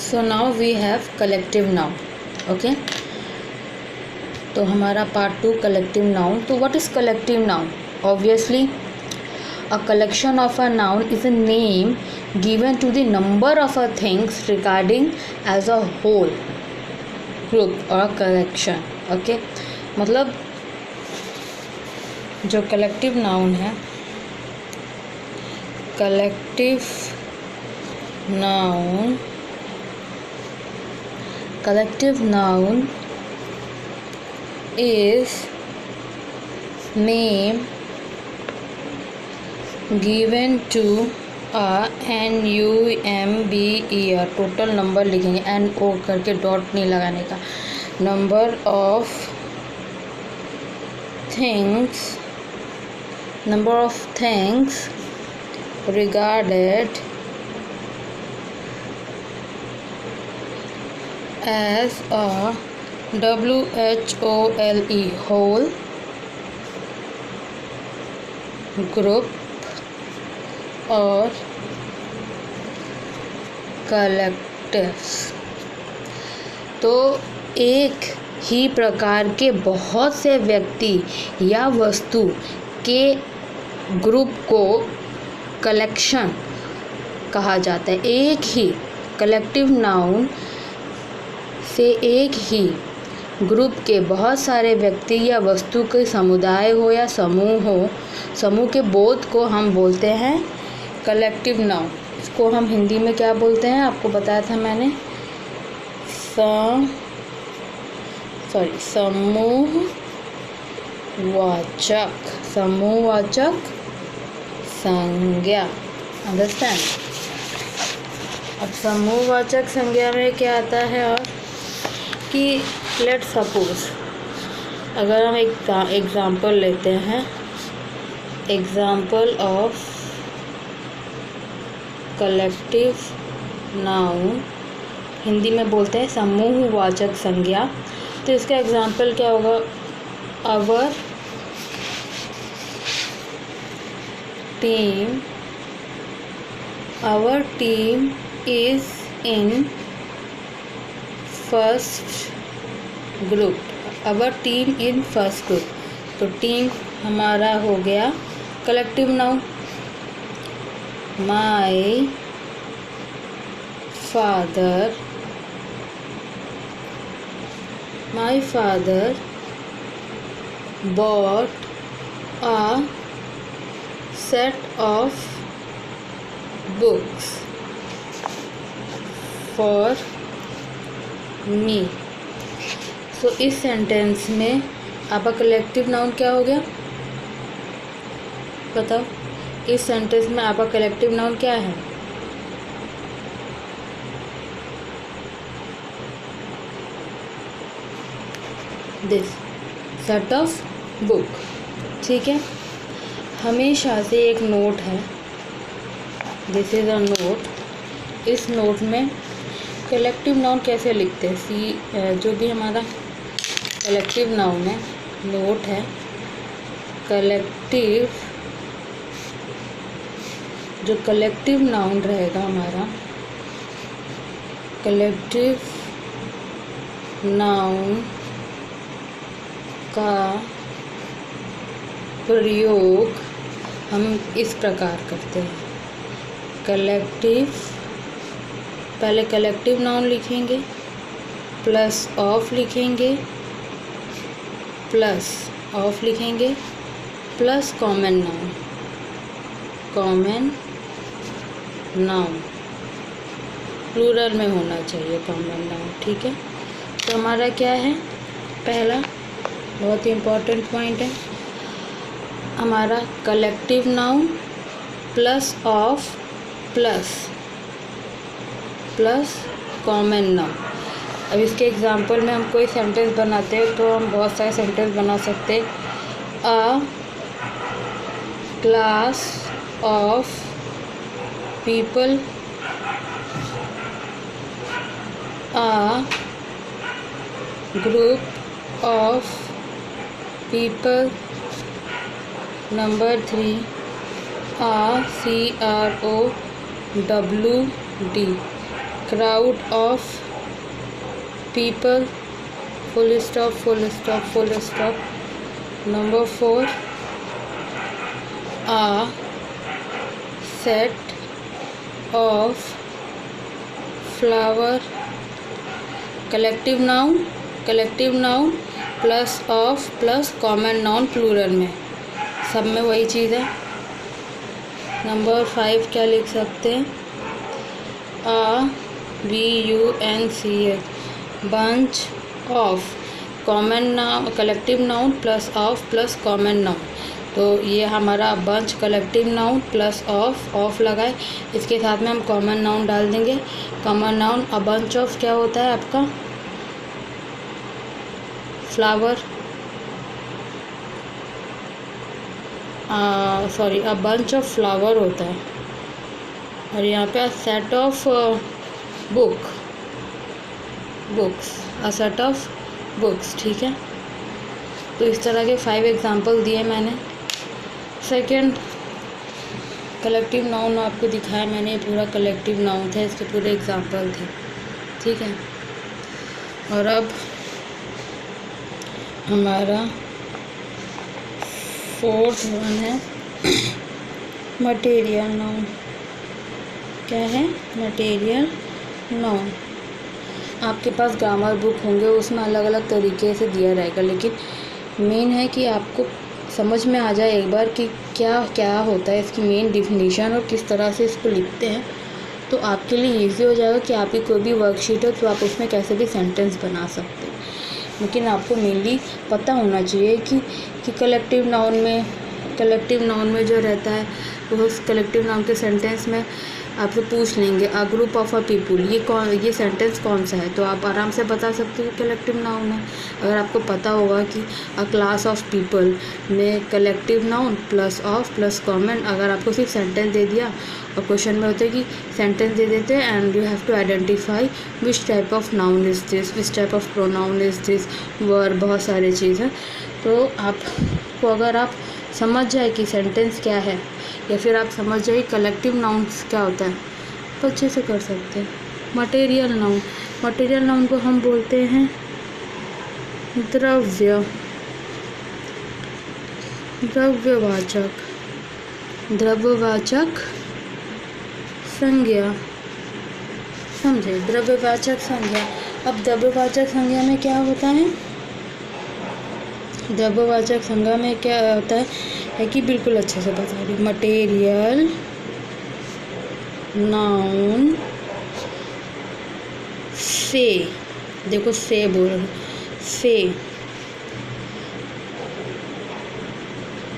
So now we have collective noun. Okay, तो हमारा part 2 collective noun. तो what is collective noun? Obviously a collection of a noun is a name given to the number of a things regarding as a whole group or a collection. Okay, मतलब जो collective noun है, collective noun is name given to a NUMBER, total number लिखेंगे, NO करके, dot नहीं लगाने का, number of things regarded as a WHOLE whole group और collectives. तो एक ही प्रकार के बहुत से व्यक्ति या वस्तु के ग्रुप को कलेक्शन कहा जाता है. एक ही कलेक्टिव नाउन से एक ही ग्रुप के बहुत सारे व्यक्ति या वस्तु के समुदाय हो या समूह हो, समूह के बोध को हम बोलते हैं कलेक्टिव नाउन. इसको हम हिंदी में क्या बोलते हैं, आपको बताया था मैंने, समूहवाचक संज्ञा. अंडरस्टैंड? अब समूहवाचक संज्ञा में क्या आता है, और कि लेट सपोज अगर हम एक एग्जाम्पल लेते हैं, example of collective noun, Hindi में बोलते हैं समूहवाचक संज्ञा. तो इसका एग्जाम्पल क्या होगा, our team is in first group. Our team in first group. तो टीम हमारा हो गया collective noun. My father bought a set of books for me. So इस सेंटेंस में आपका कलेक्टिव नाउन क्या हो गया, बताओ. इस सेंटेंस में आपका कलेक्टिव नाउन क्या है, दिस सेट ऑफ बुक. ठीक है, हमेशा से एक नोट है, दिस इज़ अ नोट. इस नोट में कलेक्टिव नाउन कैसे लिखते हैं, जो भी हमारा कलेक्टिव नाउन है, नोट है, जो कलेक्टिव नाउन रहेगा हमारा, कलेक्टिव नाउन का प्रयोग हम इस प्रकार करते हैं. पहले कलेक्टिव नाउन लिखेंगे, प्लस ऑफ लिखेंगे, प्लस कॉमन नाउन, प्लूरल में होना चाहिए कॉमन नाउन. ठीक है, तो हमारा क्या है, पहला बहुत ही इम्पोर्टेंट पॉइंट है हमारा, collective noun plus of plus common noun. अब इसके एग्जांपल में हम कोई सेंटेंस बनाते हैं तो हम बहुत सारे सेंटेंस बना सकते हैं. अ class of people, a group of people. Number 3, CROWD, crowd of people, full stop, full stop, full stop. Number 4, a set of flower. Collective noun plus of plus common noun plural में, सब में वही चीज़ है। Number 5 क्या लिख सकते हैं? BUNCH bunch of common noun, collective noun plus of plus common noun. तो ये हमारा bunch collective noun plus of लगाए, इसके साथ में हम कॉमन नाउन डाल देंगे। Common noun a bunch of क्या होता है आपका? Flower, sorry a bunch of flower होता है। और यहाँ पे set of books, a set of books, ठीक है। तो इस तरह के 5 एग्जाम्पल दिए मैंने। सेकंड, कलेक्टिव नाउन आपको दिखाया मैंने, पूरा कलेक्टिव नाउन था, इसके पूरे एग्जाम्पल थे, ठीक है। और अब हमारा 4th वन है मटेरियल नाउन। क्या है? Material noun. आपके पास ग्रामर बुक होंगे, उसमें अलग अलग तरीके से दिया रहेगा, लेकिन मेन है कि आपको समझ में आ जाए एक बार कि क्या क्या होता है, इसकी मेन डिफिनीशन और किस तरह से इसको लिखते हैं। तो आपके लिए इजी हो जाएगा कि आपकी कोई भी वर्कशीट हो तो आप उसमें कैसे भी सेंटेंस बना सकते हैं। लेकिन आपको मेनली पता होना चाहिए कि कलेक्टिव नाउन में जो रहता है, उस कलेक्टिव नाउन के सेंटेंस में आपसे पूछ लेंगे a group of a people, ये सेंटेंस कौन सा है, तो आप आराम से बता सकते हो कि कलेक्टिव नाउन है। अगर आपको पता होगा कि अ क्लास ऑफ पीपल में collective noun plus of plus common, अगर आपको सिर्फ सेंटेंस दे दिया और क्वेश्चन में होता है कि सेंटेंस दे देते हैं and you have to identify which type of noun is this, which type of pronoun is this, verb, बहुत सारी चीज़ें। तो आपको अगर आप समझ जाए कि सेंटेंस क्या है या फिर आप समझ जाए कलेक्टिव नाउन्स क्या होता है, तो अच्छे से कर सकते हैं। मटेरियल नाउन को हम बोलते हैं द्रव्यवाचक संज्ञा, समझे? द्रव्यवाचक संज्ञा। अब द्रव्यवाचक संज्ञा में क्या होता है? द्रव्यवाचक संज्ञा में क्या होता है कि बिल्कुल अच्छे से बता रही। मटेरियल नाउन से, देखो से बोल रही, से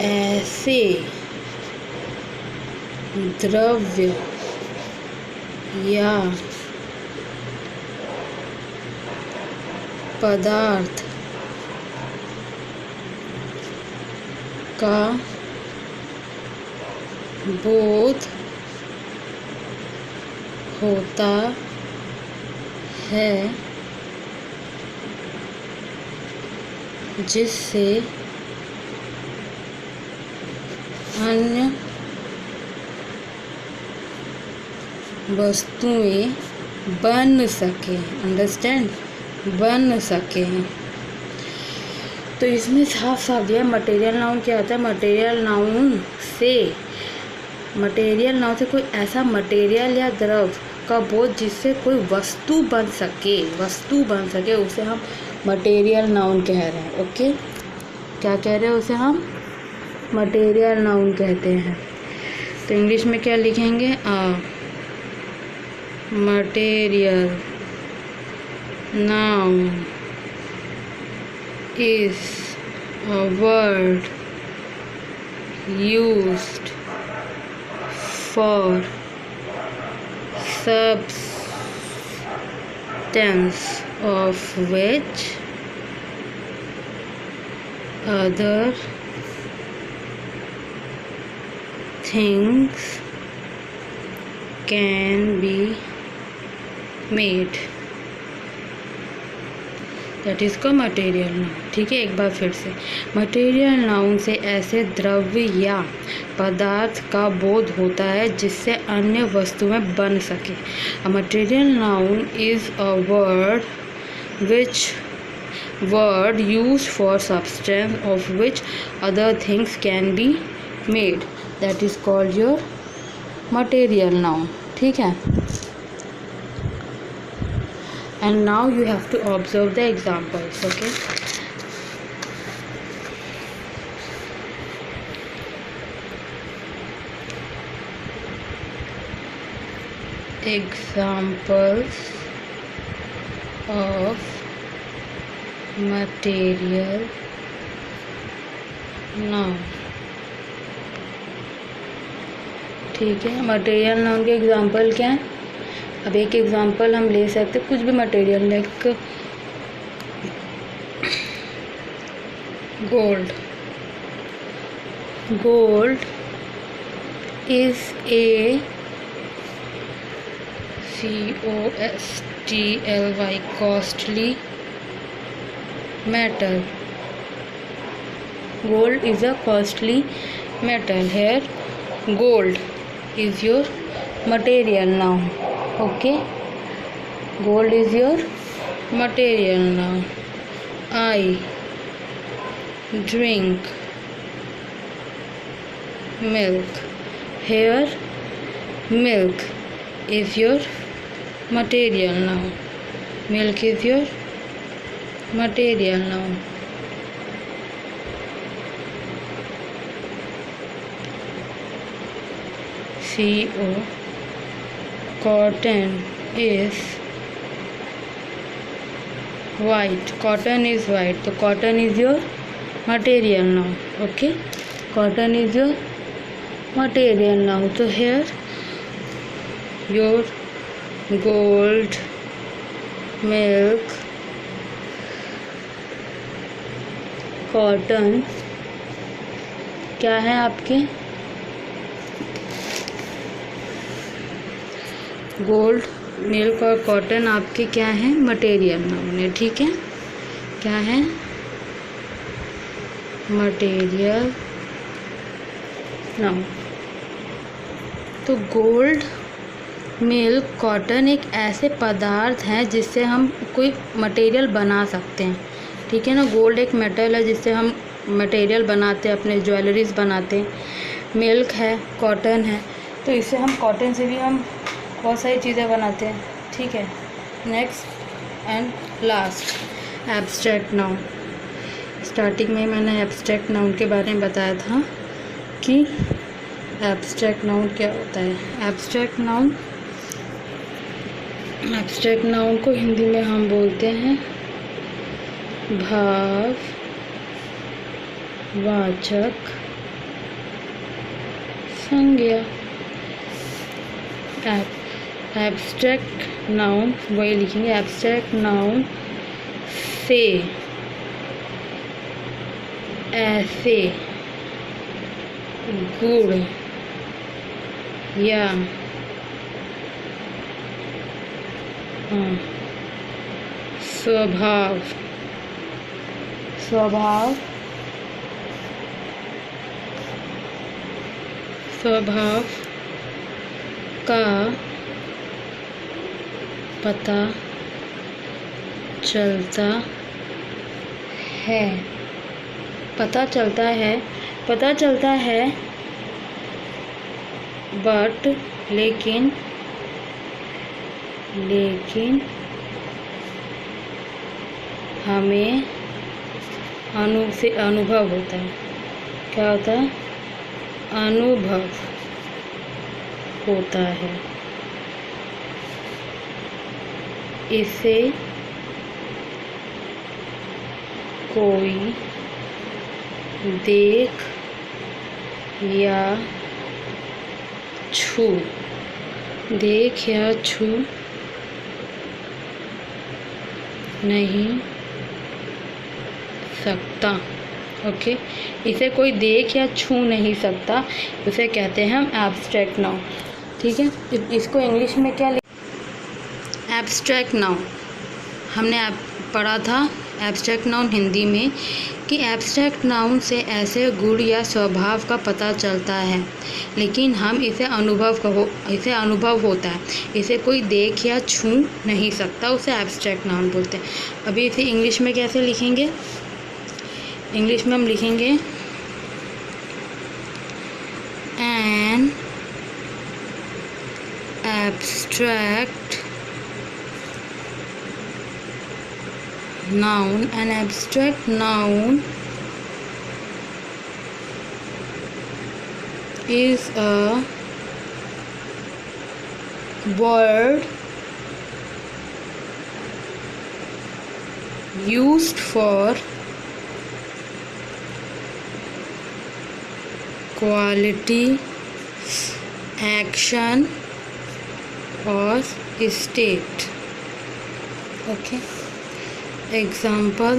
ऐसे द्रव्य या पदार्थ का बोध होता है जिससे अन्य वस्तुएं बन सके, अंडरस्टैंड, बन सके। तो इसमें साफ साफ दिया मटेरियल नाउन क्या होता है। मटेरियल नाउन से कोई ऐसा मटेरियल या द्रव का बोध जिससे कोई वस्तु बन सके, उसे हम मटेरियल नाउन कह रहे हैं। ओके, क्या कह रहे हैं? उसे हम मटेरियल नाउन कहते हैं। तो इंग्लिश में क्या लिखेंगे? Material noun is a word used for substance of which other things can be made। That is का मटेरियल नाउन। ठीक है, एक बार फिर से, मटेरियल नाउन से ऐसे द्रव्य या पदार्थ का बोध होता है जिससे अन्य वस्तुएं बन सके। A material noun is a word used for substance of which other things can be made, that is called your material noun. ठीक है, and now you have to observe the examples. Okay, examples of material noun. ठीक है, material noun के example क्या है? अब एक example हम ले सकते कुछ भी material, like gold. Gold is a COSTLY costly metal. Gold is a costly metal. Here gold is your material noun. Okay, gold is your material noun. I drink milk. Here milk is your material noun. Milk is your material noun. CO, cotton is white. Cotton is white, so cotton is your material noun. Okay, cotton is your material noun. So here your gold, milk, cotton क्या है आपके? Gold, milk और cotton आपके क्या है? Material noun है। ठीक है, क्या है? Material noun. तो गोल्ड, मिल्क, कॉटन एक ऐसे पदार्थ हैं जिससे हम कोई मटेरियल बना सकते हैं। ठीक है ना, गोल्ड एक मेटल है जिससे हम मटेरियल बनाते हैं, अपने ज्वेलरीज बनाते हैं। मिल्क है, कॉटन है, तो इससे हम कॉटन से भी हम बहुत सारी चीज़ें बनाते हैं। ठीक है, next and last, abstract noun. Starting में मैंने एब्स्ट्रैक्ट नाउन के बारे में बताया था कि एब्स्ट्रैक्ट नाउन क्या होता है। एब्स्ट्रैक्ट नाउन को हिंदी में हम बोलते हैं भाववाचक संज्ञा। एब्स्ट्रैक्ट नाउन वही लिखेंगे, एब्स्ट्रैक्ट नाउन से ऐसे गुण या स्वभाव का पता चलता है बट लेकिन हमें अनुभव होता है। क्या होता है? अनुभव होता है। इसे कोई देख या छू नहीं सकता। ओके, इसे कोई देख या छू नहीं सकता, उसे कहते हैं हम एब्स्ट्रैक्ट नाउन। ठीक है, इसको इंग्लिश में क्या एब्स्ट्रैक्ट नाउन हमने पढ़ा था एब्स्ट्रैक्ट नाउन हिंदी में कि एब्स्ट्रैक्ट नाउन से ऐसे गुण या स्वभाव का पता चलता है, लेकिन हम इसे अनुभव होता है, इसे कोई देख या छू नहीं सकता, उसे एब्स्ट्रैक्ट नाउन बोलते हैं। अभी इसे इंग्लिश में कैसे लिखेंगे? इंग्लिश में हम लिखेंगे an abstract noun. An abstract noun is a word used for quality, action or state. Okay. Example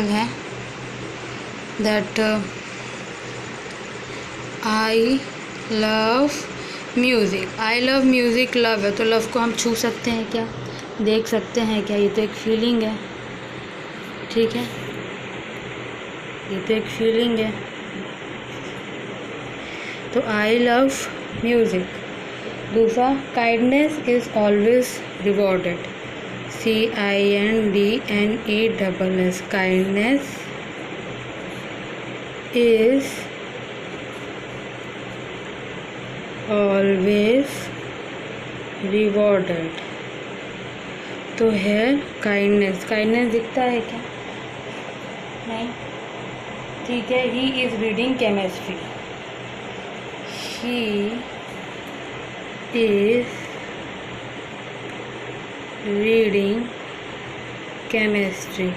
है that I love music. Love है तो लव को हम छू सकते हैं क्या, देख सकते हैं क्या? ये तो एक फीलिंग है, ठीक है, ये तो एक फीलिंग है। तो आई लव म्यूज़िक। दूसरा, kindness is always rewarded. CINDNESS। Kindness is always rewarded. तो है काइंडनेस दिखता है क्या? नहीं, ठीक है। He is reading chemistry. He is reading chemistry.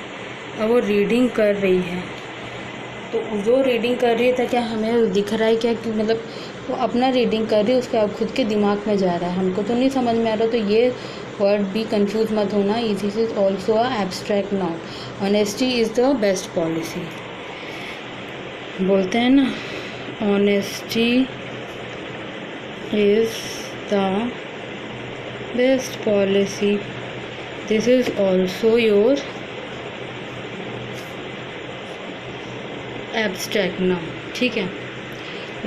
अब वो रीडिंग कर रही है, तो जो रीडिंग कर रही है तो क्या हमें दिख रहा है क्या कि मतलब वो अपना रीडिंग कर रही है, उसके अब खुद के दिमाग में जा रहा है, हमको तो नहीं समझ में आ रहा। तो ये वर्ड भी कंफ्यूज मत होना। This is also a abstract noun. Honesty is the best policy, बोलते हैं ना, honesty is the best policy. This is also your abstract noun, ठीक है।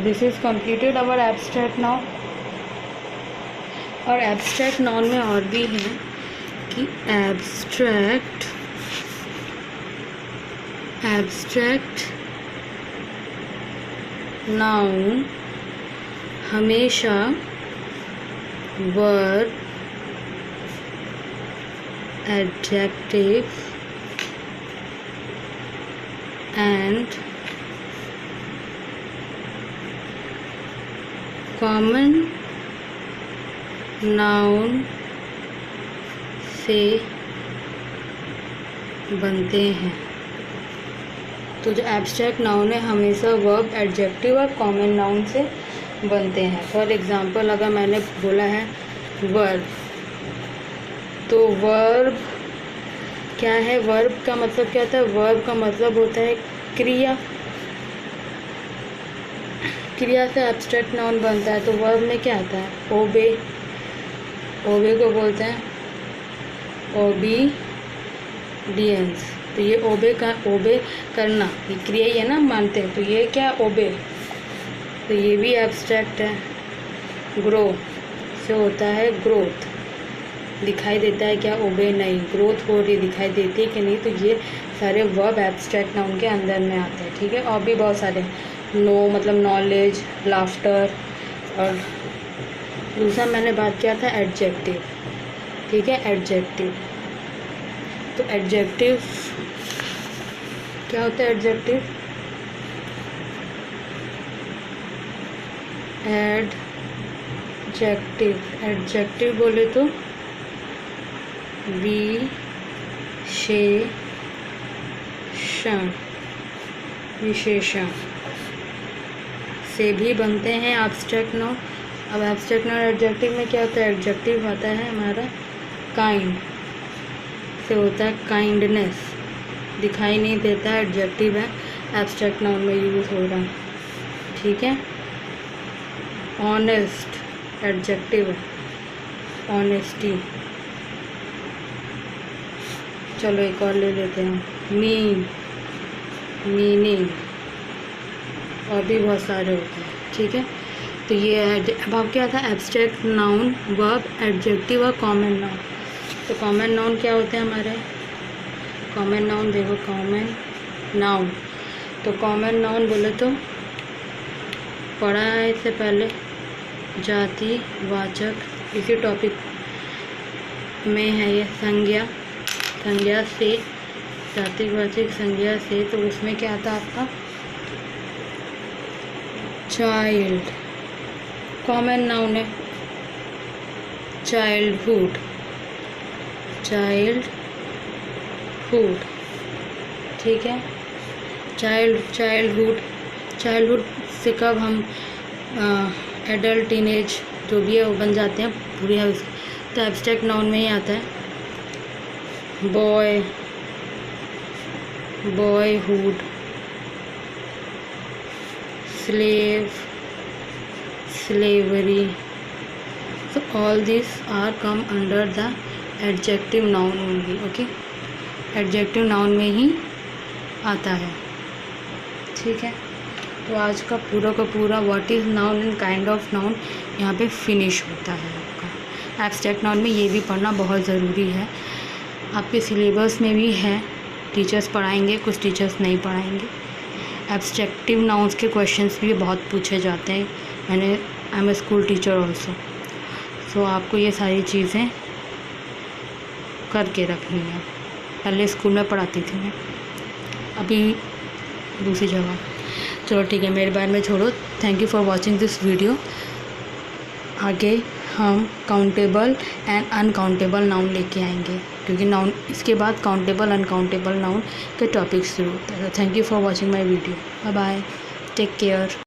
This is completed our abstract noun. और एब्स्ट्रैक्ट नाउन में और भी है कि एब्स्ट्रैक्ट नाउन हमेशा verb, adjective and common noun से बनते हैं। तो जो एब्स्ट्रैक्ट नाउन है हमेशा वर्ब, एडजेक्टिव और कॉमन नाउन से बनते हैं। फॉर एग्जांपल, अगर मैंने बोला है वर्ब, तो वर्ब क्या है? वर्ब का मतलब क्या होता है? वर्ब का मतलब होता है क्रिया। क्रिया से एब्स्ट्रैक्ट नाउन बनता है। तो वर्ब में क्या आता है? ओबे। ओबे को बोलते हैं ओबीडियंस। तो ये ओबे करना, ये क्रिया ही है ना, मानते हैं। तो ये क्या? ओबे। तो ये भी एब्स्ट्रैक्ट है। ग्रो से होता है ग्रोथ। दिखाई देता है क्या? ओबे नहीं, ग्रोथ हो रही दिखाई देती है कि नहीं? तो ये सारे वर्ब एब्स्ट्रैक्ट नाउन के अंदर में आते हैं, ठीक है। और भी बहुत सारे, नो मतलब नॉलेज, लाफ्टर। और दूसरा मैंने बात किया था एडजेक्टिव, ठीक है, एडजेक्टिव। तो एडजेक्टिव क्या होता है? एडजेक्टिव एडजेक्टिव बोले तो विशेषण से भी बनते हैं एब्स्ट्रैक्ट नाउन। अब एब्स्ट्रैक्ट नाउन एडजेक्टिव में क्या होता है? एडजेक्टिव आता है हमारा काइंड से होता है काइंडनेस। दिखाई नहीं देता है, एडजेक्टिव है, एब्स्ट्रैक्ट नाउन में यूज़ हो रहा है, ठीक है। ऑनेस्ट एडजेक्टिव है, ऑनेस्टी। चलो एक और ले लेते हैं, मीनिंग, और भी बहुत सारे होते हैं, ठीक है। तो ये है, अब आप क्या था, एब्स्ट्रैक्ट नाउन, वर्ब, एडजेक्टिव और कॉमन नाउन। तो कॉमन नाउन क्या होते हैं हमारे, कॉमन नाउन देखो, कॉमन नाउन, तो कॉमन नाउन बोले तो पढ़ा है इससे पहले, जाति वाचक, इसी टॉपिक में है ये, संज्ञा से, जातिवाचक संज्ञा से, तो उसमें क्या आता है आपका, चाइल्ड, कॉमन नाउन है, चाइल्डहुड, ठीक है। चाइल्डहुड से कब हम एडल्ट, टीनेज जो भी है वो बन जाते हैं पूरी है उसकी। तो एब्स्ट्रैक्ट नाउन में ही आता है boyhood, slavery, so all these are come under the adjective noun only, okay, adjective noun में ही आता है, ठीक है। तो आज का पूरा what is noun and kind of noun यहाँ पे फिनिश होता है आपका। एब्स्ट्रैक्ट नाउन में ये भी पढ़ना बहुत ज़रूरी है, आपके सिलेबस में भी है, टीचर्स पढ़ाएंगे, कुछ टीचर्स नहीं पढ़ाएंगे। एब्स्ट्रैक्टिव नाउन्स के क्वेश्चंस भी बहुत पूछे जाते हैं, I am a school teacher also, so आपको ये सारी चीज़ें करके रखनी है। पहले स्कूल में पढ़ाती थी मैं, अभी दूसरी जगह। चलो ठीक है, मेरे बारे में छोड़ो। Thank you for watching this video. आगे हम काउंटेबल एंड अनकाउंटेबल नाउन लेके आएंगे, क्योंकि नाउन इसके बाद काउंटेबल अनकाउंटेबल नाउन के टॉपिक्स शुरू होते हैं। Thank you for watching my video. Bye bye, take care.